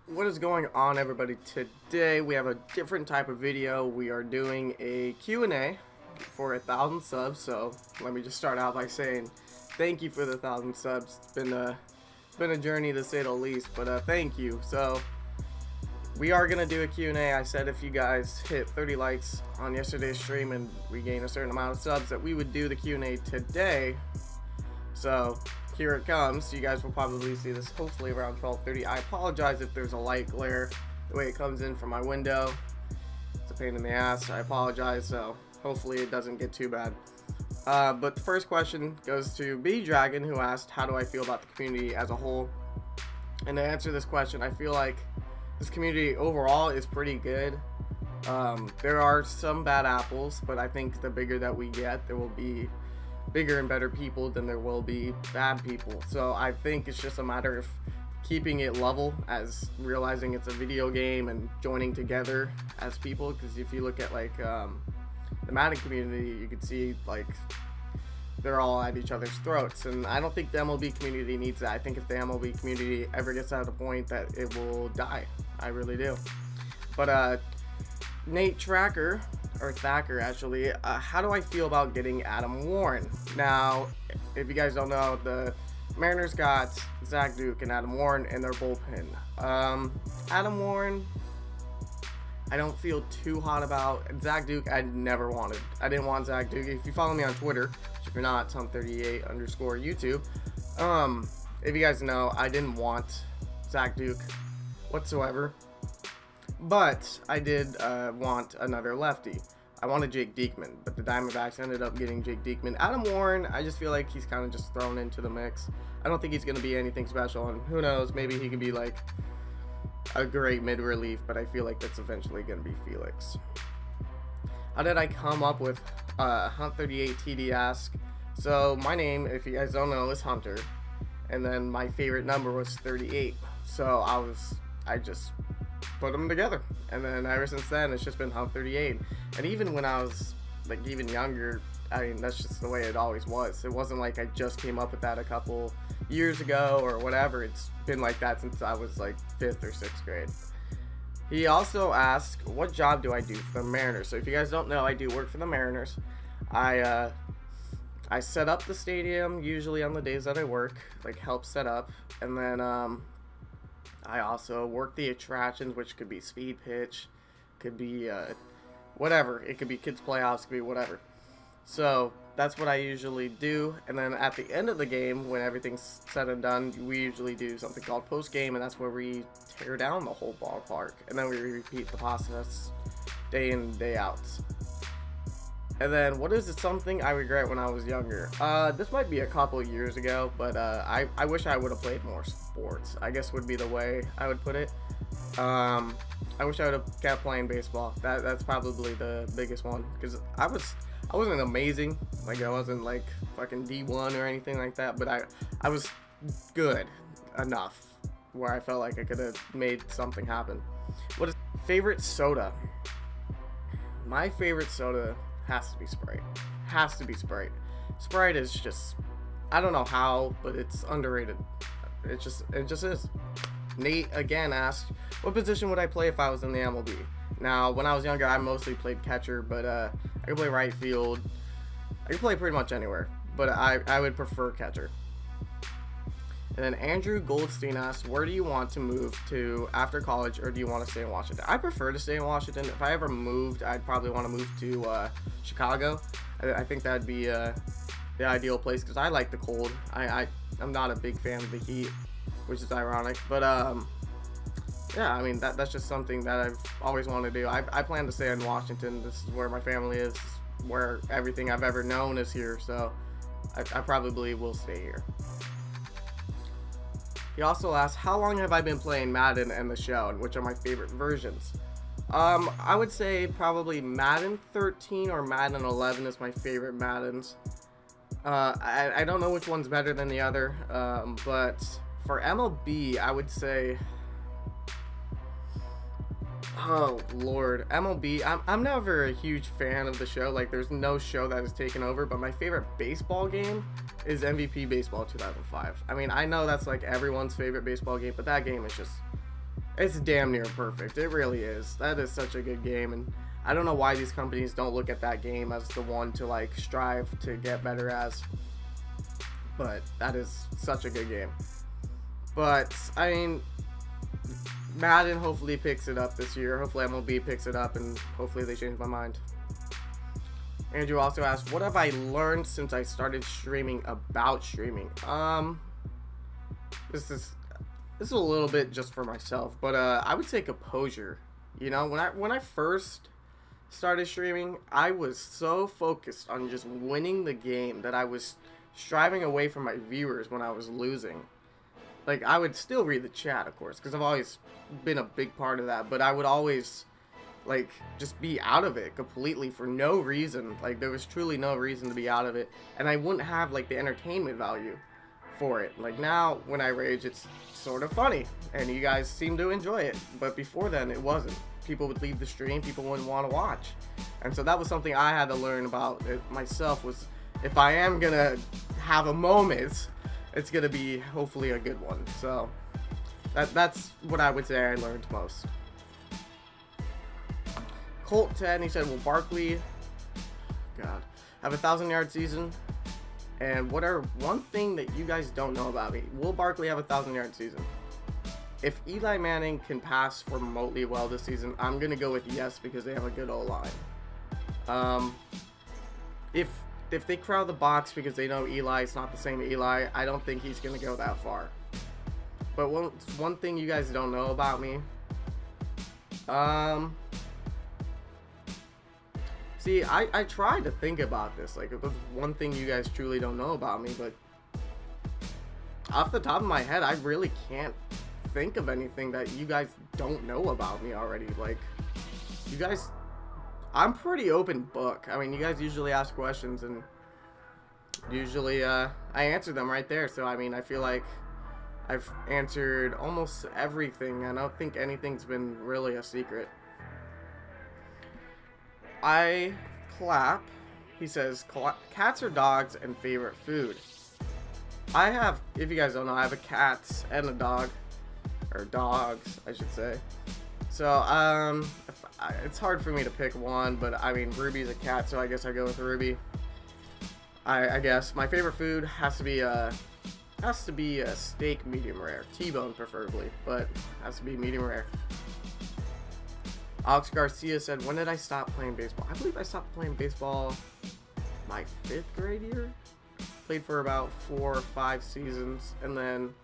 What is going on, everybody? Today we have a different type of video. We are doing a Q&A for 1,000 subs. So let me just start out by saying thank you for the 1,000 subs. It's been a journey to say the least, but thank you. So we are gonna do a Q&A. I said if you guys hit 30 likes on yesterday's stream and we gain a certain amount of subs, that we would do the Q&A today. So here it comes. You guys will probably see this hopefully around 12:30. I apologize if there's a light glare the way it comes in from my window. It's a pain in the ass. I apologize. So hopefully it doesn't get too bad. But the first question goes to B Dragon, who asked, how do I feel about the community as a whole? And to answer this question, I feel like this community overall is pretty good. There are some bad apples, but I think the bigger that we get, there will be bigger and better people than there will be bad people. So I think it's just a matter of keeping it level, as realizing it's a video game and joining together as people. Because if you look at like the Madden community, you can see like they're all at each other's throats, and I don't think the MLB community needs that. I think if the MLB community ever gets out of the point, that it will die. I really do. But Nate Tracker, or Thacker actually, how do I feel about getting Adam Warren? Now, if you guys don't know, the Mariners got Zach Duke and Adam Warren in their bullpen. Adam Warren, I don't feel too hot about. Zach Duke, I didn't want Zach Duke. If you follow me on Twitter, if you're not, Tom38_YouTube. If you guys know, I didn't want Zach Duke whatsoever. But I did want another lefty. I wanted Jake Diekman, but the Diamondbacks ended up getting Jake Diekman. Adam Warren, I just feel like he's kind of just thrown into the mix. I don't think he's going to be anything special, and who knows, maybe he could be like a great mid-relief, but I feel like that's eventually going to be Felix. How did I come up with Hunt38 TD Ask? So my name, if you guys don't know, is Hunter, and then my favorite number was 38. So I just put them together, and then ever since then it's just been Hunt38. And even when I was like even younger, I mean, that's just the way it always was. It wasn't like I just came up with that a couple years ago or whatever. It's been like that since I was like 5th or 6th grade. He also asked, what job do I do for the Mariners? So if you guys don't know, I do work for the Mariners. I set up the stadium usually on the days that I work, like help set up, and then I also work the attractions, which could be speed pitch, could be whatever. It could be kids playoffs, could be whatever. So that's what I usually do. And then at the end of the game, when everything's said and done, we usually do something called post game, and that's where we tear down the whole ballpark, and then we repeat the process day in, day out. And then, what is something I regret when I was younger? This might be a couple years ago, but I wish I would have played more sports, I guess would be the way I would put it. I wish I would have kept playing baseball. That's probably the biggest one, because I wasn't amazing. Like, I wasn't like fucking D1 or anything like that, but I was good enough where I felt like I could have made something happen. What is favorite soda? My favorite soda has to be Sprite. Has to be Sprite. Sprite is just, I don't know how, but it's underrated. It just is. Nate again asked, what position would I play if I was in the MLB? Now, when I was younger, I mostly played catcher, but I could play right field. I could play pretty much anywhere, but I would prefer catcher. And then Andrew Goldstein asked, where do you want to move to after college, or do you want to stay in Washington? I prefer to stay in Washington. If I ever moved, I'd probably want to move to Chicago. I think that'd be the ideal place, because I like the cold. I'm not a big fan of the heat, which is ironic. But yeah, I mean, that's just something that I've always wanted to do. I plan to stay in Washington. This is where my family is, where everything I've ever known is here. So I probably will stay here. He also asked, how long have I been playing Madden and the show, and which are my favorite versions? I would say probably Madden 13 or Madden 11 is my favorite Maddens. I don't know which one's better than the other, but for MLB, I would say, oh lord, MLB, I'm never a huge fan of the show. Like, there's no show that has taken over, but my favorite baseball game is MVP Baseball 2005. I mean, I know that's like everyone's favorite baseball game, but that game is just, It's damn near perfect. It really is. That is such a good game, and I don't know why these companies don't look at that game as the one to like strive to get better as. But that is such a good game. But I mean, Madden hopefully picks it up this year. Hopefully MLB picks it up, and hopefully they change my mind. Andrew also asked, what have I learned since I started streaming about streaming? This is a little bit just for myself, but I would say composure. You know, when I first started streaming, I was so focused on just winning the game that I was striving away from my viewers when I was losing. Like, I would still read the chat, of course, because I've always been a big part of that, but I would always, like, just be out of it completely for no reason. Like, there was truly no reason to be out of it, and I wouldn't have, like, the entertainment value for it. Like, now, when I rage, it's sort of funny, and you guys seem to enjoy it, but before then, it wasn't. People would leave the stream, people wouldn't want to watch, and so that was something I had to learn about it myself, was if I am gonna have a moment, it's gonna be hopefully a good one. So that's what I would say I learned most. Colt 10, he said, will Barkley have a 1,000-yard season? And what are one thing that you guys don't know about me? Will Barkley have a 1,000-yard season? If Eli Manning can pass remotely well this season, I'm gonna go with yes, because they have a good O-line. If they crowd the box because they know Eli's not the same Eli, I don't think he's going to go that far. But one thing you guys don't know about me, see, I tried to think about this, like, if there's one thing you guys truly don't know about me, but off the top of my head, I really can't think of anything that you guys don't know about me already. Like, you guys, I'm pretty open book. I mean, you guys usually ask questions, and usually I answer them right there. So, I mean, I feel like I've answered almost everything. I don't think anything's been really a secret. I clap. He says, cats or dogs and favorite food. I have, if you guys don't know, I have a cat and a dog. Or dogs, I should say. So, it's hard for me to pick one, but I mean, Ruby's a cat, so I guess I go with Ruby. I guess my favorite food has to be a steak medium rare, T-bone preferably, but has to be medium rare. Alex Garcia said, when did I stop playing baseball? I believe I stopped playing baseball my 5th grade year. Played for about 4 or 5 seasons, and then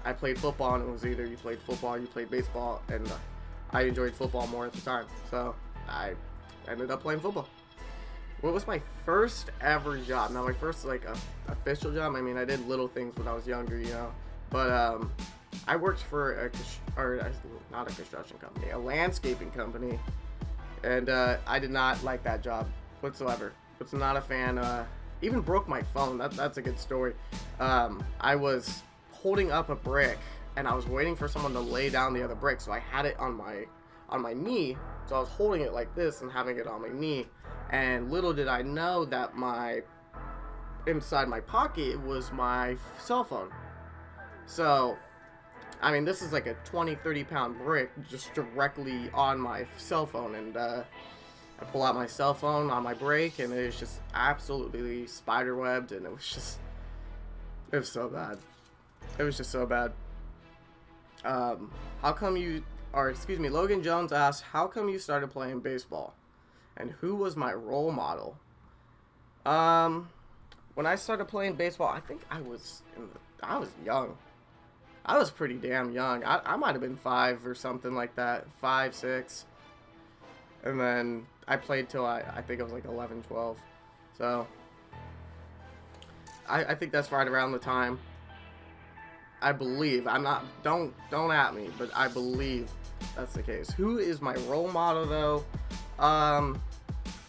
I played football, and it was either you played football or you played baseball, and I enjoyed football more at the time, so I ended up playing football. What was my first ever job? Now, my first, like, official job, I mean, I did little things when I was younger, you know, but I worked for not a construction company, a landscaping company, and I did not like that job whatsoever. Was not a fan. Even broke my phone. That's a good story. I was holding up a brick, and I was waiting for someone to lay down the other brick, so I had it on my knee. So I was holding it like this and having it on my knee, and little did I know that inside my pocket was my cell phone. So, I mean, this is like a 20-30 pound brick just directly on my cell phone, and I pull out my cell phone on my break, and it was just absolutely spiderwebbed, and it was so bad. It was just so bad. Logan Jones asked, how come you started playing baseball? And who was my role model? When I started playing baseball, I think I was young. I was pretty damn young. I might have been 5 or something like that. 5, 6. And then I played till I think I was like 11, 12. So I think that's right around the time. I believe. I'm not, don't at me, but I believe that's the case. Who is my role model though?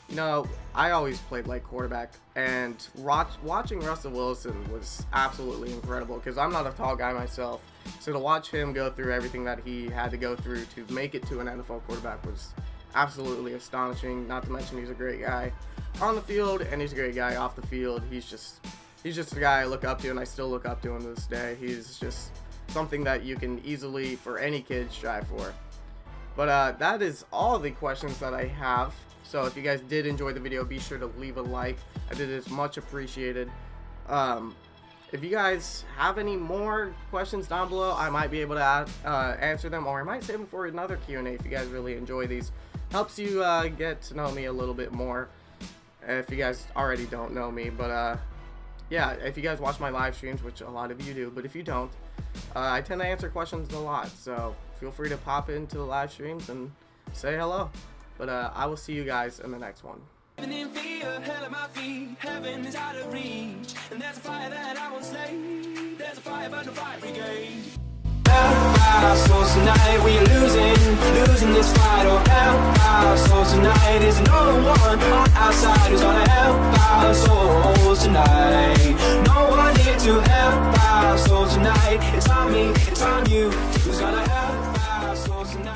You know, I always played like quarterback, and watching Russell Wilson was absolutely incredible, because I'm not a tall guy myself. So to watch him go through everything that he had to go through to make it to an NFL quarterback was absolutely astonishing. Not to mention he's a great guy on the field, and he's a great guy off the field. He's just a guy I look up to, and I still look up to him to this day. He's just something that you can easily, for any kid, strive for. But that is all the questions that I have. So if you guys did enjoy the video, be sure to leave a like. I did this much appreciated. If you guys have any more questions down below, I might be able to answer them, or I might save them for another Q&A if you guys really enjoy these. Helps you get to know me a little bit more if you guys already don't know me. But yeah, if you guys watch my live streams, which a lot of you do, but if you don't, I tend to answer questions a lot, so feel free to pop into the live streams and say hello. But I will see you guys in the next one. In fear, hell at my feet, heaven is out of reach, and there's a fire that I won't slay. There's a fire but no fire brigade. Help our souls tonight, we are losing this fight. Oh, help our souls tonight, there's no one on our side who's gonna help our souls tonight. No one here to help our souls tonight. It's on me, it's on you, who's gonna help our souls tonight.